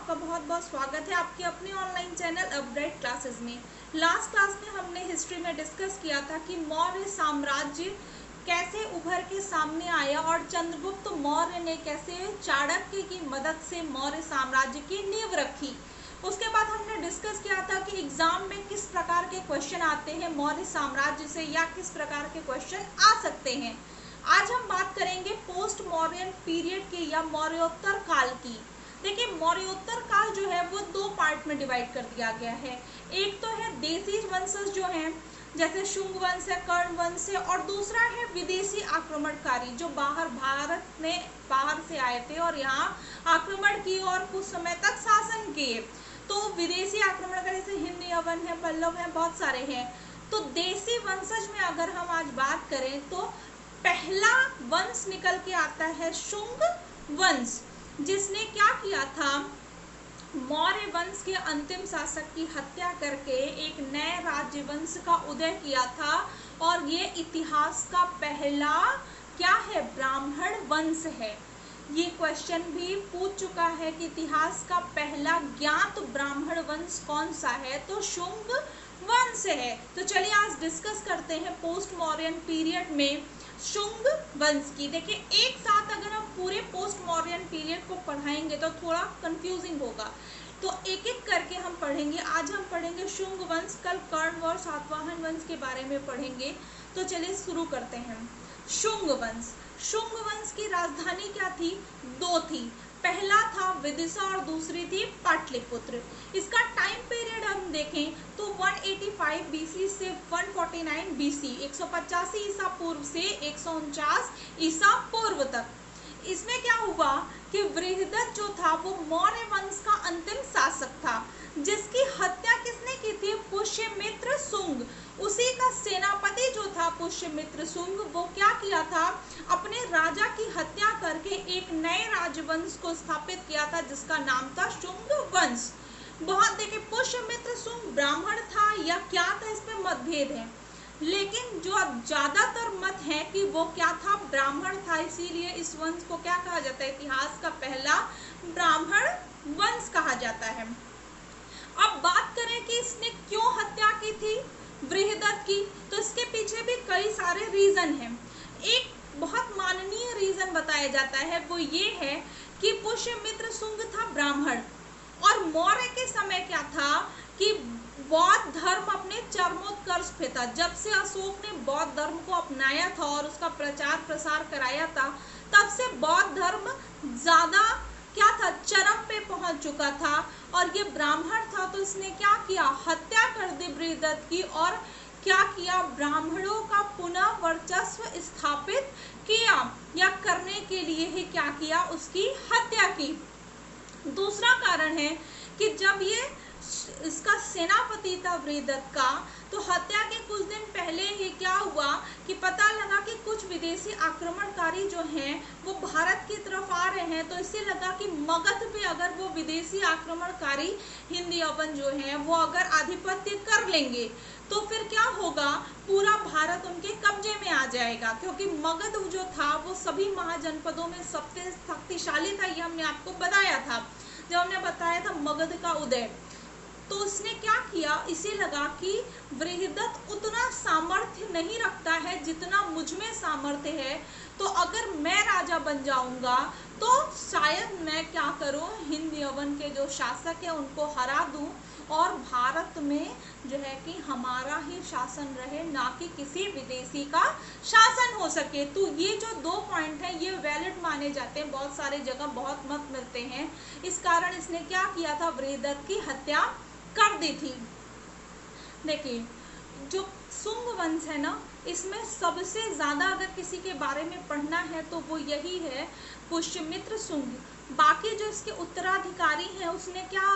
आपका बहुत बहुत स्वागत है आपके अपने ऑनलाइन चैनल अपग्रेड क्लासेस में। लास्ट क्लास में हमने हिस्ट्री में डिस्कस किया था कि मौर्य साम्राज्य कैसे उभर के सामने आया और चंद्रगुप्त मौर्य ने कैसे चाणक्य की मदद से मौर्य साम्राज्य की नींव रखी। उसके बाद हमने डिस्कस किया था कि एग्जाम में किस प्रकार के क्वेश्चन आते हैं मौर्य साम्राज्य से या किस प्रकार के क्वेश्चन आ सकते हैं। आज हम बात करेंगे पोस्ट मौर्यन पीरियड की या मौर्योत्तर काल की। देखिए, मौर्योत्तर काल जो है वो दो पार्ट में डिवाइड कर दिया गया है। एक तो है देसी वंशज जो हैं, जैसे शुंग वंश है, कर्ण वंश है, और दूसरा है विदेशी आक्रमणकारी जो बाहर से आए थे और यहाँ आक्रमण किए और कुछ समय तक शासन किए। तो विदेशी आक्रमणकारी जैसे हिंद यवन है, पल्लव है, बहुत सारे हैं। तो देसी वंशज में अगर हम आज बात करें तो पहला वंश निकल के आता है शुंग वंश, जिसने क्या किया था, मौर्य वंश के अंतिम शासक की हत्या करके एक नए राज्य वंश का उदय किया था। और ये इतिहास का पहला क्या है, ब्राह्मण वंश है। ये क्वेश्चन भी पूछ चुका है कि इतिहास का पहला ज्ञात ब्राह्मण वंश कौन सा है, तो शुंग वंश है। तो चलिए आज डिस्कस करते हैं पोस्ट मौर्यन पीरियड में शुंग वंश की। देखिए, एक साथ अगर हम पूरे पोस्ट मौर्यन पीरियड को पढ़ाएंगे तो थोड़ा कंफ्यूजिंग होगा, तो एक एक करके हम पढ़ेंगे। आज हम पढ़ेंगे शुंग वंश, कल कर्ण और सातवाहन वंश के बारे में पढ़ेंगे। तो चलिए शुरू करते हैं। शुंग वंश। शुंग वंश की राजधानी क्या थी, दो थी। पहला था विदिशा और दूसरी थी पाटलिपुत्र। इसका टाइम पीरियड हम देखें तो 185 बीसी से 149 बीसी, 185 ईसा पूर्व से 149 ईसा पूर्व तक। इसमें क्या हुआ कि बृहदत्त जो था वो मौर्य वंश का अंतिम शासक था, जिसकी हत्या किसने की थी, पुष्यमित्र शुंग। उसी का सेनापति जो था पुष्यमित्र शुंग, वो क्या किया था, अपने राजा की हत्या करके एक नए राजवंश को स्थापित किया था जिसका नाम था शुंग वंश। बहुत देखिए, पुष्यमित्र शुंग ब्राह्मण था या क्या था, इस पे मतभेद है, लेकिन जो अब ज्यादातर मत है कि वो क्या था, ब्राह्मण था। इसीलिए इस वंश को क्या कहा जाता है, इतिहास का पहला ब्राह्मण वंश कहा जाता है। अब बात करें कि इसने क्यों हत्या की थी बृहदत्त की, तो इसके पीछे भी कई सारे रीजन हैं। एक बहुत माननीय रीजन बताया जाता है, वो ये है कि पुष्यमित्र शुंग था ब्राह्मण, और मौर्य के समय क्या था कि बौद्ध धर्म अपने चरमोत्कर्ष पे था। जब से अशोक ने बौद्ध धर्म को अपनाया था और उसका प्रचार प्रसार कराया था, तब से बौद्ध धर्म ज्यादा क्या था, चरम पे पहुंच चुका था। और ये ब्राह्मण था, तो इसने क्या किया, हत्या कर दी बृहदत्त की, और क्या किया, ब्राह्मणों का पुनः वर्चस्व स्थापित किया या करने के लिए ही क्या किया, उसकी हत्या की। दूसरा कारण है कि जब ये इसका सेनापति था बृहदत्त का, तो हत्या के कुछ दिन पहले ही क्या हुआ कि पता लगा कि कुछ विदेशी आक्रमणकारी जो हैं वो भारत की तरफ आ रहे हैं। तो इससे लगा कि मगध पे अगर वो विदेशी आक्रमणकारी हिंद यवन जो हैं वो अगर आधिपत्य कर लेंगे तो फिर क्या होगा, पूरा भारत उनके कब्जे में आ जाएगा, क्योंकि मगध जो था वो सभी महाजनपदों में सबसे शक्तिशाली था। ये हमने आपको बताया था जब हमने बताया था मगध का उदय। तो उसने क्या किया, इसे लगा कि बृहदत्त उतना सामर्थ्य नहीं रखता है जितना मुझ में सामर्थ्य है, तो अगर मैं राजा बन जाऊंगा तो शायद मैं क्या करूं, हिंद यवन के जो शासक है उनको हरा दूं और भारत में जो है कि हमारा ही शासन रहे, ना कि किसी विदेशी का शासन हो सके। तो ये जो दो पॉइंट है ये वैलिड माने जाते हैं, बहुत सारे जगह बहुत मत मिलते हैं। इस कारण इसने क्या किया था, बृहदत्त की हत्या कर दी थी। देखिए, जो शुंग वंश है ना, इसमें सबसे ज्यादा अगर किसी के बारे में पढ़ना है तो वो यही है, पुष्यमित्र शुंग। बाकी जो इसके उत्तराधिकारी हैं उसने क्या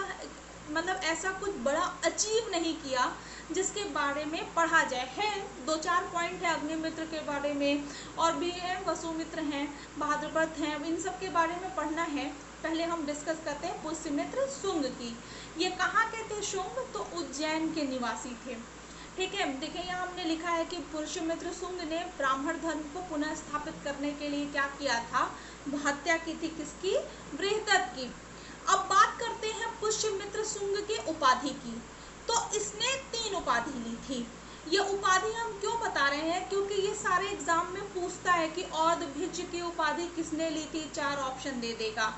मतलब ऐसा कुछ बड़ा अचीव नहीं किया जिसके बारे में पढ़ा जाए। है दो चार पॉइंट है अग्निमित्र के बारे में, और भी है वसुमित्र हैं, भाद्रपद हैं, इन सब के बारे में पढ़ना है। पहले हम डिस्कस करते हैं पुष्यमित्र शुंग की। ये कहाँ के थे शुंग, तो उज्जैन के निवासी थे। ठीक है, देखिए यहाँ हमने लिखा है कि पुष्यमित्र शुंग ने ब्राह्मण धर्म को पुनः स्थापित करने के लिए क्या किया था, हत्या की थी किसकी, बृहदत्त की। अब बात करते हैं उपाधि की। तो इसने 3 उपाधि ली थी। ये उपाधि हम क्यों बता रहे हैं, क्योंकि ये सारे एग्जाम में पूछता है कि औदभिज की उपाधि किसने ली थी, 4 ऑप्शन दे देगा।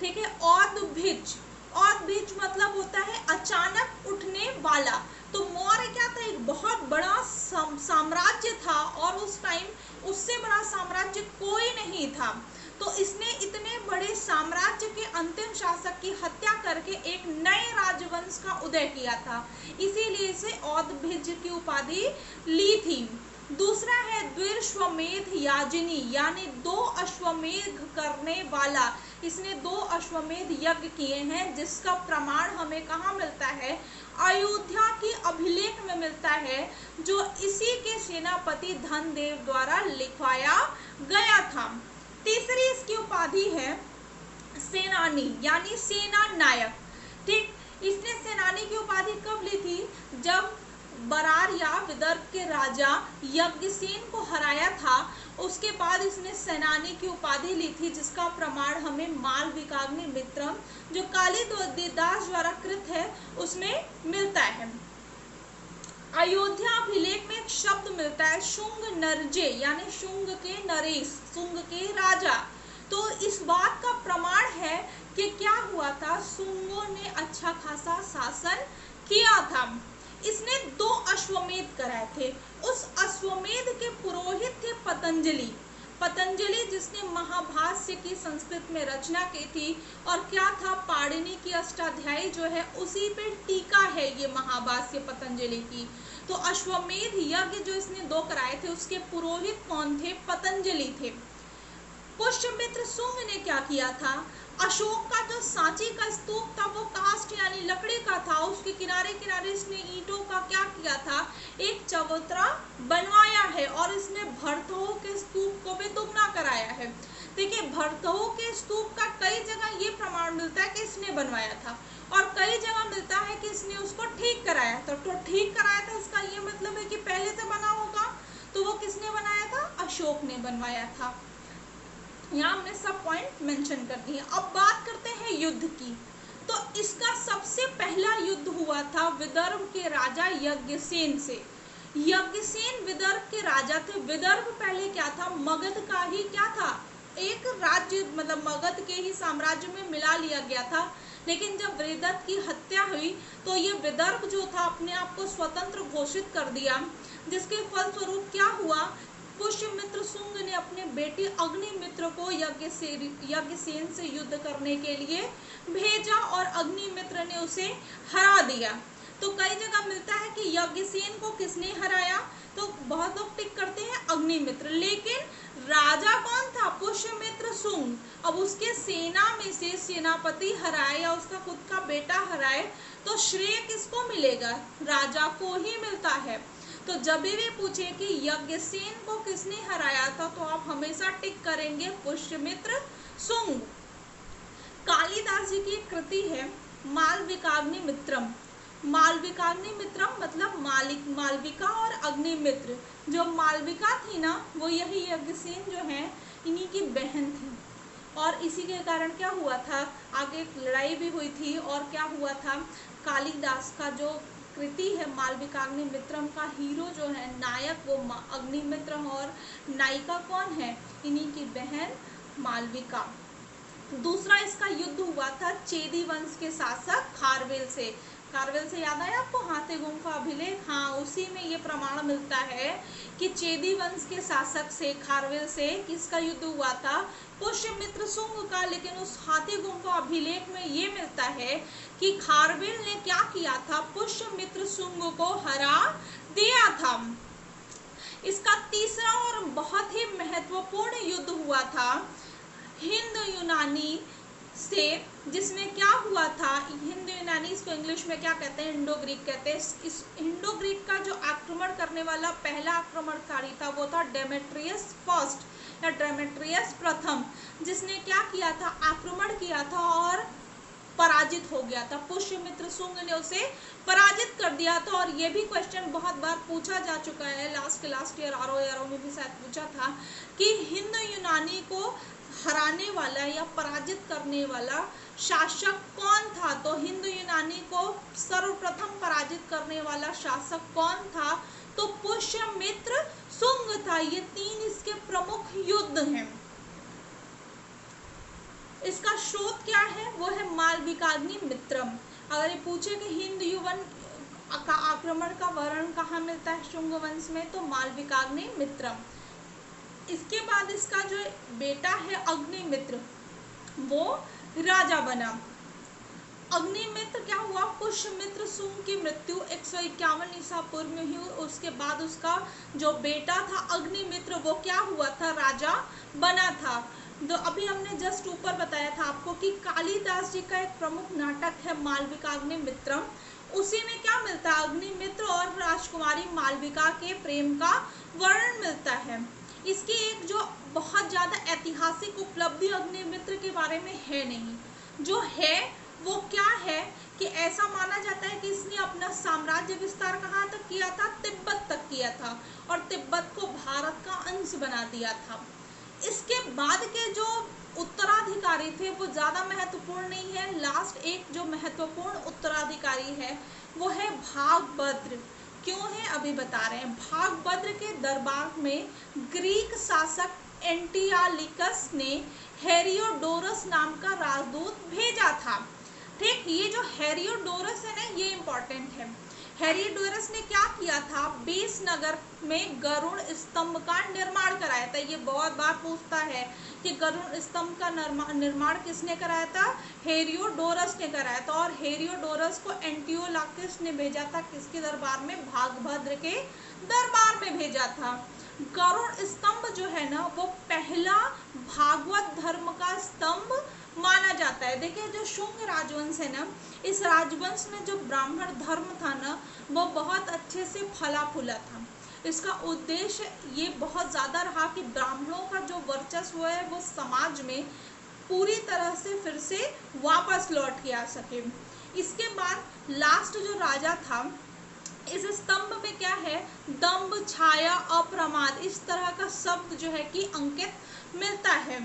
ठीक है, औदभिज, औदभिज मतलब होता है अचानक उठने वाला। तो मौर्य क्या था, एक बहुत बड़ा साम्राज्य था और उस टाइम उससे बड़ा साम्राज्य कोई नहीं था। तो इसने इतने बड़े साम्राज्य के अंतिम शासक की हत्या करके एक नए राजवंश का उदय किया था, इसीलिए इसे औदभिज की उपाधि ली थी। दूसरा है द्विर्श्वमेध याजिनी, यानी 2 अश्वमेध करने वाला। इसने 2 अश्वमेध यज्ञ किए हैं, जिसका प्रमाण हमें कहाँ मिलता है, अयोध्या की अभिलेख में मिलता है, जो इसी के सेनापति धनदेव द्वारा लिखवाया गया था। तीसरी इसकी उपाधि है सेनानी, यानी सेना नायक। ठीक, इसने सेनानी की उपाधि कब ली थी, जब बरार या विदर्भ के राजा यज्ञसेन को हराया था, उसके बाद इसने सेनानी की उपाधि ली थी, जिसका प्रमाण हमें मालविकाग्नि मित्रम जो कालिदास द्वारा कृत है उसमें मिलता है। अयोध्या अभिलेख में एक शब्द मिलता है शुंग नरजे, यानी शुंग के नरेश, शुंग के राजा। तो इस बात का प्रमाण है कि क्या हुआ था, शुंगों ने अच्छा खासा शासन किया था। इसने 2 अश्वमेध कराए थे। उस अश्वमेध के पुरोहित थे पतंजलि। पतंजलि जिसने महाभाष्य की संस्कृत में रचना की थी, और क्या था, पाणिनि की अष्टाध्यायी जो है उसी पे टीका है ये महाभाष्य पतंजलि की। तो अश्वमेध यज्ञ जो इसने 2 कराए थे, उसके पुरोहित कौन थे, पतंजलि थे। पुष्यमित्र शुंग ने क्या किया था, अशोक का जो सांची का स्तूप था वो कास्ट यानी लकड़ी का था, उसके किनारे किनारे इसने ईंटों का क्या किया था, एक चबूतरा बनवाया है, और इसने भरतोह के स्तूप को भी दुगना कराया है। देखिए, भरतोह के स्तूप का कई जगह ये प्रमाण मिलता है कि इसने बनवाया था, और कई जगह मिलता है कि इसने उसको ठीक कराया था। तो ठीक कराया था, इसका ये मतलब है कि पहले से बना होगा, तो वो किसने बनाया था, अशोक ने बनवाया था। यहाँ हमने सब पॉइंट मेंशन कर दिए। अब बात करते हैं युद्ध की। तो इसका सबसे पहला युद्ध हुआ था विदर्भ के राजा यज्ञसेन से। यज्ञसेन विदर्भ के राजा थे। विदर्भ पहले क्या था, मगध का ही क्या था, एक राज्य, मतलब मगध के ही साम्राज्य में मिला लिया गया था। लेकिन जब वृहदत्त की हत्या हुई तो ये विदर्भ जो था अपने आप को स्वतंत्र घोषित कर दिया, जिसके फलस्वरूप क्या हुआ, पुष्यमित्र शुंग ने अपने बेटे अग्निमित्र को यज्ञसेन से युद्ध करने के लिए भेजा, और अग्निमित्र ने उसे हरा दिया। तो कई जगह मिलता है कि यज्ञसेन को किसने हराया, तो बहुत लोग टिक करते हैं अग्निमित्र, लेकिन राजा कौन था, पुष्यमित्र शुंग। अब उसके सेना में से सेनापति हराए या उसका खुद का बेटा हराए, तो श्रेय किसको मिलेगा, राजा को ही मिलता है। तो जब भी पूछे कि यज्ञसेन को किसने हराया था, तो आप हमेशा टिक करेंगे पुष्यमित्र शुंग। कालिदास जी की कृति है मालविकाग्नि मित्रम। मालविकाग्नि मित्रम मतलब मालविका और अग्निमित्र। जो मालविका थी ना, वो यही यज्ञसेन जो है इन्हीं की बहन थी, और इसी के कारण क्या हुआ था, आगे लड़ाई भी हुई थी। और क्या हुआ था, कालिदास का जो कृति है मालविकाग्नि मित्रम का हीरो जो है, नायक, वो अग्निमित्र, और नायिका कौन है, इन्हीं की बहन मालविका। दूसरा इसका युद्ध हुआ था चेदी वंश के शासक खारवेल से। खारवेल से याद आया आपको, हाथी गुम्फा अभिलेख, हाँ, उसी में ये प्रमाण मिलता है कि चेदी वंश के शासक से, खारवेल से किसका युद्ध हुआ था, पुष्यमित्र शुंग का। लेकिन उस हाथी गुम्फा अभिलेख में ये मिलता है कि खारवेल ने क्या किया था, पुष्यमित्र शुंग को हरा दिया था। इसका तीसरा और बहुत ही महत्वपूर्ण युद्ध हुआ था हिंद यूनानी से, जिसमें क्या हुआ था, हिंद यूनानी, इसको इंग्लिश में क्या कहते हैं, इंडो ग्रीक कहते हैं। इस इंडो ग्रीक का जो आक्रमण करने वाला पहला आक्रमणकारी था वो था डेमेट्रियस फर्स्ट या डेमेट्रियस प्रथम, जिसने क्या किया था, आक्रमण किया था और पराजित हो गया था। पुष्यमित्र शुंग ने उसे पराजित कर दिया था। और ये भी क्वेश्चन बहुत बार पूछा जा चुका है, लास्ट ईयर आरओ में भी शायद पूछा था कि हिंद यूनानी को हराने वाला या पराजित करने वाला शासक कौन था। तो हिंद यूनानी सेनानी को सर्वप्रथम पराजित करने वाला शासक कौन था? तो पुष्यमित्र शुंग था। ये 3 इसके प्रमुख युद्ध हैं। इसका स्रोत क्या है? वो है मालविकाग्निमित्रम। अगर ये पूछे कि हिंद युवन का आक्रमण का वर्णन कहाँ मिलता है शुंग वंश में, तो मालविकाग्निमित्रम। इसके बाद इसका जो बेटा है अग्निमित्र, वो राजा बना। अग्निमित्र क्या हुआ? पुष्यमित्र शुंग की मृत्यु 151 ईसा पूर्व में हुई। उसके बाद उसका जो बेटा था अग्निमित्र, वो क्या हुआ था? राजा बना था। तो अभी हमने जस्ट ऊपर बताया था आपको कि कालिदास जी का एक प्रमुख नाटक है मालविकाग्निमित्रम। उसी में क्या मिलता है? अग्निमित्र और राजकुमारी मालविका के प्रेम का वर्णन मिलता है। इसकी एक जो बहुत ज़्यादा ऐतिहासिक उपलब्धि अग्निमित्र के बारे में है नहीं, जो है वो क्या है कि ऐसा माना जाता है कि इसने अपना साम्राज्य विस्तार कहाँ तक किया था? तिब्बत तक किया था, और तिब्बत को भारत का अंश बना दिया था। इसके बाद के जो उत्तराधिकारी थे वो ज़्यादा महत्वपूर्ण नहीं है। लास्ट एक जो महत्वपूर्ण उत्तराधिकारी है वो है भागभद्र। क्यों है अभी बता रहे हैं। भागभद्र के दरबार में ग्रीक शासक एंटियालिकस ने हेरियोडोरस नाम का राजदूत भेजा था। ठीक, ये जो हेरियोडोरस है ना, ये इम्पोर्टेंट है। हेरियोडोरस ने क्या किया था? 20 नगर में गरुड़ स्तंभ का निर्माण कराया था। ये बहुत बार पूछता है कि गरुड़ स्तंभ का निर्माण किसने कराया था? हेरियोडोरस ने कराया था। और हेरियोडोरस को एंटियोलाकस ने भेजा था किसके दरबार में? भागभद्र के दरबार में भेजा था। गरुड़ स्तंभ जो है ना, वो पहला भागवत धर्म का स्तंभ माना जाता है। देखिए जो शुंग राजवंश है ना, इस राजवंश में जो ब्राह्मण धर्म था ना, वो बहुत अच्छे से फला फूला था। इसका उद्देश्य ये बहुत ज़्यादा रहा कि ब्राह्मणों का जो वर्चस्व है वो समाज में पूरी तरह से फिर से वापस लौट के आ सके। इसके बाद लास्ट जो राजा था, इस स्तंभ में क्या है? दंभ, छाया, अप्रमाद, इस तरह का शब्द जो है कि अंकित मिलता है।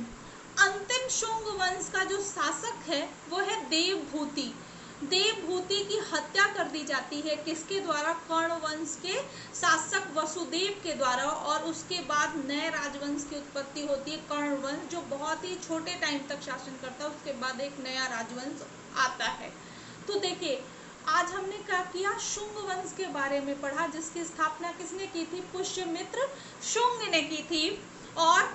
अंतिम शुंग वंश का जो शासक है वो है देवभूति। देवभूति की हत्या कर दी जाती है किसके द्वारा? कर्ण वंश के शासक वसुदेव के द्वारा। और उसके बाद नए राजवंश की उत्पत्ति होती है, कर्ण वंश, जो बहुत ही छोटे टाइम तक शासन करता है। उसके बाद एक नया राजवंश आता है। तो देखिए आज हमने क्या किया? शुंग वंश के बारे में पढ़ा, जिसकी स्थापना किसने की थी? पुष्यमित्र शुंग ने की थी। और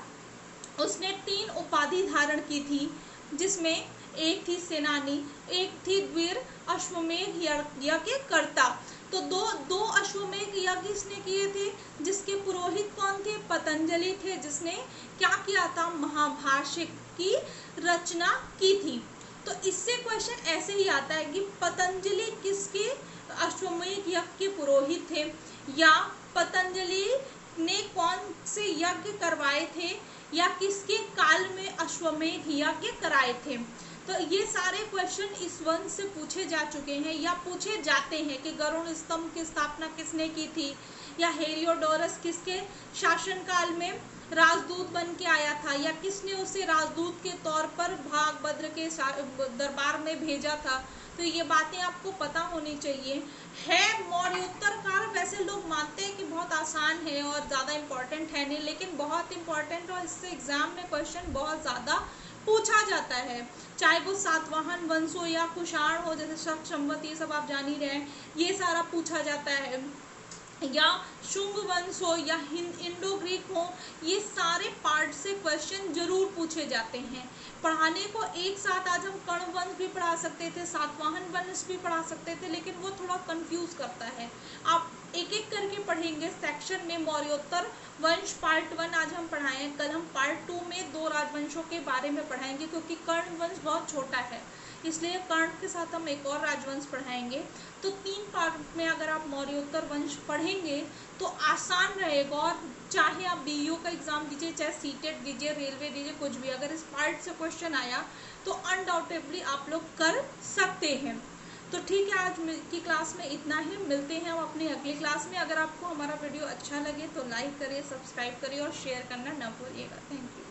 उसने 3 उपाधि धारण की थी, जिसमें एक थी सेनानी, एक थी वीर, अश्वमेध यज्ञ करता। तो दो अश्वमेध यज्ञ इसने किए थे, जिसके पुरोहित कौन थे? पतंजलि थे, जिसने क्या किया था? महाभाष्य की रचना की थी। तो इससे क्वेश्चन ऐसे ही आता है कि पतंजलि किसके अश्वमेध यज्ञ के पुरोहित थे, या पतंजलि ने कौन से यज्ञ करवाए थे, या किसके काल में अश्वमेध यज्ञ कराए थे। तो ये सारे क्वेश्चन इस वंश से पूछे जा चुके हैं या पूछे जाते हैं कि गरुड़ स्तंभ की स्थापना किसने की थी, या हेरियोडोरस किसके शासनकाल में राजदूत बन के आया था, या किसने उसे राजदूत के तौर पर भागभद्र के दरबार में भेजा था। तो ये बातें आपको पता होनी चाहिए। है मौर्योत्तर काल, वैसे लोग मानते हैं कि बहुत आसान है और ज़्यादा इम्पोर्टेंट है नहीं, लेकिन बहुत इम्पोर्टेंट और इससे एग्जाम में क्वेश्चन बहुत ज़्यादा पूछा जाता है। चाहे वो सातवाहन वंश हो या कुषाण हो, जैसे शक, संवत, ये सब आप जान ही रहे हैं, ये सारा पूछा जाता है, या शुंग वंश हो या इंडो ग्रीक हो, ये सारे पार्ट से क्वेश्चन जरूर पूछे जाते हैं। पढ़ाने को एक साथ आज हम कर्ण वंश भी पढ़ा सकते थे, सातवाहन वंश भी पढ़ा सकते थे, लेकिन वो थोड़ा कंफ्यूज करता है। आप एक एक करके पढ़ेंगे सेक्शन में। मौर्योत्तर वंश पार्ट 1 आज हम पढ़ाएं, कल हम पार्ट 2 में 2 राजवंशों के बारे में पढ़ाएंगे, क्योंकि कर्ण वंश बहुत छोटा है, इसलिए कर्ण के साथ हम एक और राजवंश पढ़ाएंगे। तो 3 पार्ट में अगर आप मौर्योत्तर वंश पढ़ेंगे तो आसान रहेगा। और चाहे आप बीईओ का एग्जाम दीजिए, चाहे सीटेट दीजिए, रेलवे दीजिए, कुछ भी, अगर इस पार्ट से क्वेश्चन आया तो अनडाउटेबली आप लोग कर सकते हैं। तो ठीक है, आज की क्लास में इतना ही। मिलते हैं हम अपनी अगली क्लास में। अगर आपको हमारा वीडियो अच्छा लगे तो लाइक करिए, सब्सक्राइब करिए और शेयर करना ना भूलिएगा। Thank you.